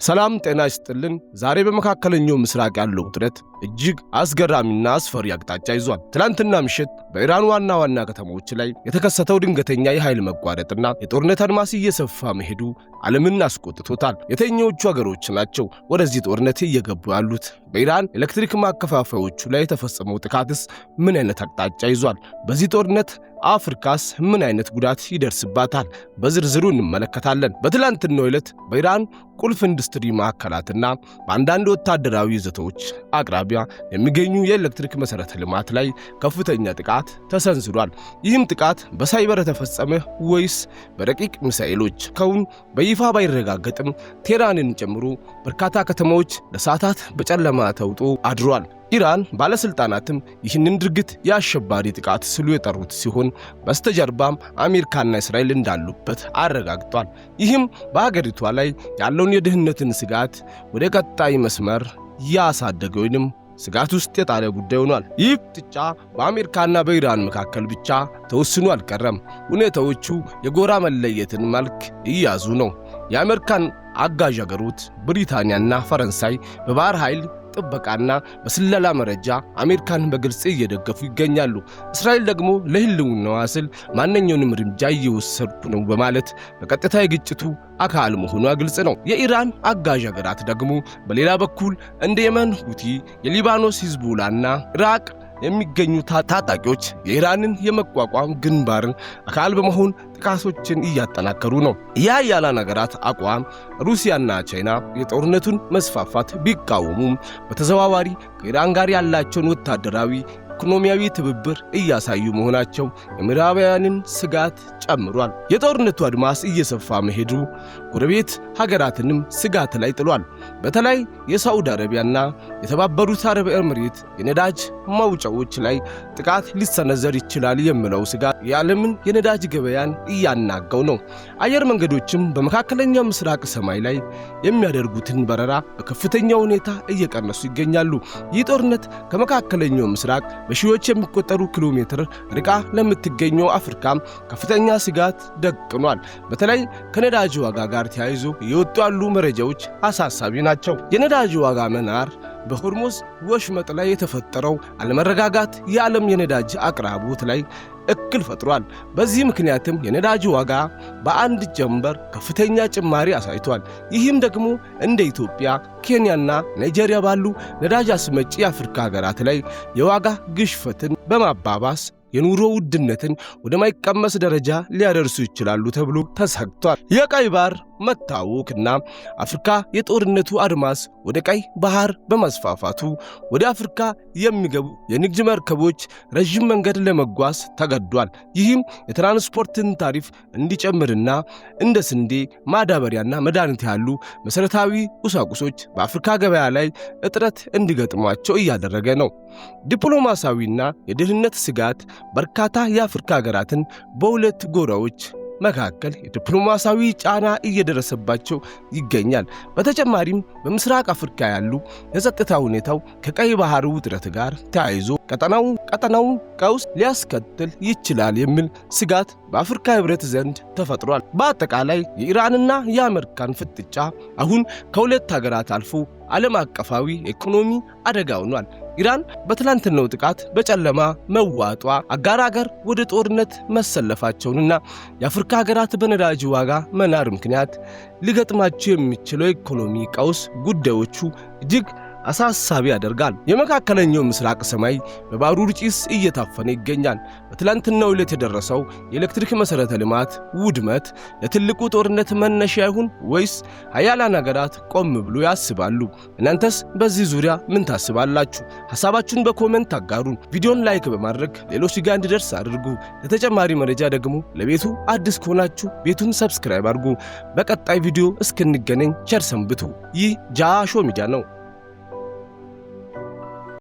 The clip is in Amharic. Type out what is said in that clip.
ሰላም ጤና ይስጥልን። ዛሬ በመካከለኛው ምስራቅ ያለው ውጥረት እጅግ አስገራሚና አስፈሪ አቅጣጫ ይዟል። ትላንትና ምሽት በኢራን ዋና ከተሞች ላይ የተከሰተው ድንገተኛ የኃይል መቋረጥና የጦርነት አድማስ እየሰፋ መሄዱ ዓለምን አስቆጥቶታል። የትኞቹ ሀገሮች ናቸው ወደዚህ ጦርነት እየገቡ ያሉት? በኢራን ኤሌክትሪክ ማከፋፈያዎቹ ላይ የተፈጸመው ጥቃትስ ምን አይነት አቅጣጫ ይዟል? በዚህ ጦርነት አፍሪካስ ምን አይነት ጉዳት ይደርስባታል? በዝርዝሩ እንመለከታለን። በትላንትናው ዕለት በኢራን ቁልፍ ኢንዱስትሪ ማዕከላትና በአንዳንድ ወታደራዊ ይዘቶች አቅራቢያ የሚገኙ የኤሌክትሪክ መሠረተ ልማት ላይ ከፍተኛ ጥቃት ተሰንዝሯል። ይህም ጥቃት በሳይበር የተፈጸመ ወይስ በረቂቅ ሚሳኤሎች ከውን በይፋ ባይረጋገጥም ቴህራንን ጨምሮ በርካታ ከተሞች ለሰዓታት በጨለማ ተውጦ አድሯል። ኢራን ባለስልጣናትም ይህንን ድርጊት የአሸባሪ ጥቃት ሲሉ የጠሩት ሲሆን በስተጀርባም አሜሪካና እስራኤል እንዳሉበት አረጋግጧል። ይህም በሀገሪቷ ላይ ያለውን የደህንነትን ስጋት ወደ ቀጣይ መስመር ያሳደገ ወይንም ስጋት ውስጥ የጣለ ጉዳይ ሆኗል። ይህ ፍጥጫ በአሜሪካና በኢራን መካከል ብቻ ተወስኖ አልቀረም። ሁኔታዎቹ የጎራ መለየትን መልክ እያዙ ነው። የአሜሪካን አጋዥ ሀገሮች ብሪታንያና ፈረንሳይ በባህር ኃይል ጥበቃና በስለላ መረጃ አሜሪካን በግልጽ እየደገፉ ይገኛሉ። እስራኤል ደግሞ ለህልውናዋ ስል ማንኛውንም እርምጃ እየወሰድኩ ነው በማለት በቀጥታ የግጭቱ አካል መሆኗ ግልጽ ነው። የኢራን አጋዥ ሀገራት ደግሞ በሌላ በኩል እንደ የመን ሁቲ፣ የሊባኖስ ሂዝቦላና ኢራቅ የሚገኙ ታጣቂዎች የኢራንን የመቋቋም ግንባርን አካል በመሆን ጥቃቶችን እያጠናከሩ ነው። የኃያላን ሀገራት አቋም ሩሲያና ቻይና የጦርነቱን መስፋፋት ቢቃወሙም በተዘዋዋሪ ከኢራን ጋር ያላቸውን ወታደራዊ ኢኮኖሚያዊ ትብብር እያሳዩ መሆናቸው የምዕራባውያንን ስጋት ጨምሯል። የጦርነቱ አድማስ እየሰፋ መሄዱ ጎረቤት ሀገራትንም ስጋት ላይ ጥሏል። በተለይ የሳዑዲ አረቢያና የተባበሩት አረብ ኤምሬት የነዳጅ ማውጫዎች ላይ ጥቃት ሊሰነዘር ይችላል የሚለው ስጋት የዓለምን የነዳጅ ገበያን እያናጋው ነው። አየር መንገዶችም በመካከለኛው ምስራቅ ሰማይ ላይ የሚያደርጉትን በረራ በከፍተኛ ሁኔታ እየቀነሱ ይገኛሉ። ይህ ጦርነት ከመካከለኛው ምስራቅ በሺዎች የሚቆጠሩ ኪሎ ሜትር ርቃ ለምትገኘው አፍሪካም ከፍተኛ ስጋት ደቅኗል። በተለይ ከነዳጅ ዋጋ ጋር ተያይዞ የወጡ ያሉ መረጃዎች አሳሳቢ ናቸው። የነዳጅ ዋጋ መናር በሆርሙዝ ወሽመጥ ላይ የተፈጠረው አለመረጋጋት የዓለም የነዳጅ አቅራቦት ላይ እክል ፈጥሯል። በዚህ ምክንያትም የነዳጅ ዋጋ በአንድ ጀንበር ከፍተኛ ጭማሪ አሳይቷል። ይህም ደግሞ እንደ ኢትዮጵያ፣ ኬንያና ናይጄሪያ ባሉ ነዳጅ አስመጪ የአፍሪካ ሀገራት ላይ የዋጋ ግሽፈትን በማባባስ የኑሮ ውድነትን ወደማይቀመስ ደረጃ ሊያደርሱ ይችላሉ ተብሎ ተሰግቷል። የቀይ ባህር መታወክና አፍሪካ የጦርነቱ አድማስ ወደ ቀይ ባህር በመስፋፋቱ ወደ አፍሪካ የሚገቡ የንግድ መርከቦች ረጅም መንገድ ለመጓዝ ተገዷል። ይህም የትራንስፖርትን ታሪፍ እንዲጨምርና እንደ ስንዴ፣ ማዳበሪያና መድኃኒት ያሉ መሰረታዊ ቁሳቁሶች በአፍሪካ ገበያ ላይ እጥረት እንዲገጥሟቸው እያደረገ ነው። ዲፕሎማሲያዊና የደህንነት ስጋት በርካታ የአፍሪካ ሀገራትን በሁለት ጎራዎች መካከል የዲፕሎማሲያዊ ጫና እየደረሰባቸው ይገኛል። በተጨማሪም በምስራቅ አፍሪካ ያሉ የጸጥታ ሁኔታው ከቀይ ባህር ውጥረት ጋር ተያይዞ ቀጠናው ቀውስ ሊያስከትል ይችላል የሚል ስጋት በአፍሪካ ህብረት ዘንድ ተፈጥሯል። በአጠቃላይ የኢራንና የአሜሪካን ፍጥጫ አሁን ከሁለት ሀገራት አልፎ ዓለም አቀፋዊ ኢኮኖሚ አደጋ ሆኗል። ኢራን በትላንትናው ጥቃት በጨለማ መዋጧ አጋር ሀገር ወደ ጦርነት መሰለፋቸውንና የአፍሪካ ሀገራት በነዳጅ ዋጋ መናር ምክንያት ሊገጥማቸው የሚችለው ኢኮኖሚ ቀውስ ጉዳዮቹ እጅግ አሳሳቢ ያደርጋል። የመካከለኛው ምስራቅ ሰማይ በባሩድ ጭስ እየታፈነ ይገኛል። በትላንትናው ዕለት የደረሰው የኤሌክትሪክ መሠረተ ልማት ውድመት ለትልቁ ጦርነት መነሻ ይሁን ወይስ ኃያላን ሀገራት ቆም ብሎ ያስባሉ? እናንተስ በዚህ ዙሪያ ምን ታስባላችሁ? ሐሳባችሁን በኮሜንት አጋሩን። ቪዲዮን ላይክ በማድረግ ሌሎች ጋር እንዲደርስ አድርጉ። ለተጨማሪ መረጃ ደግሞ ለቤቱ አዲስ ከሆናችሁ ቤቱን ሰብስክራይብ አድርጉ። በቀጣይ ቪዲዮ እስክንገናኝ ቸር ሰንብቱ። ይህ ጃሾ ሚዲያ ነው።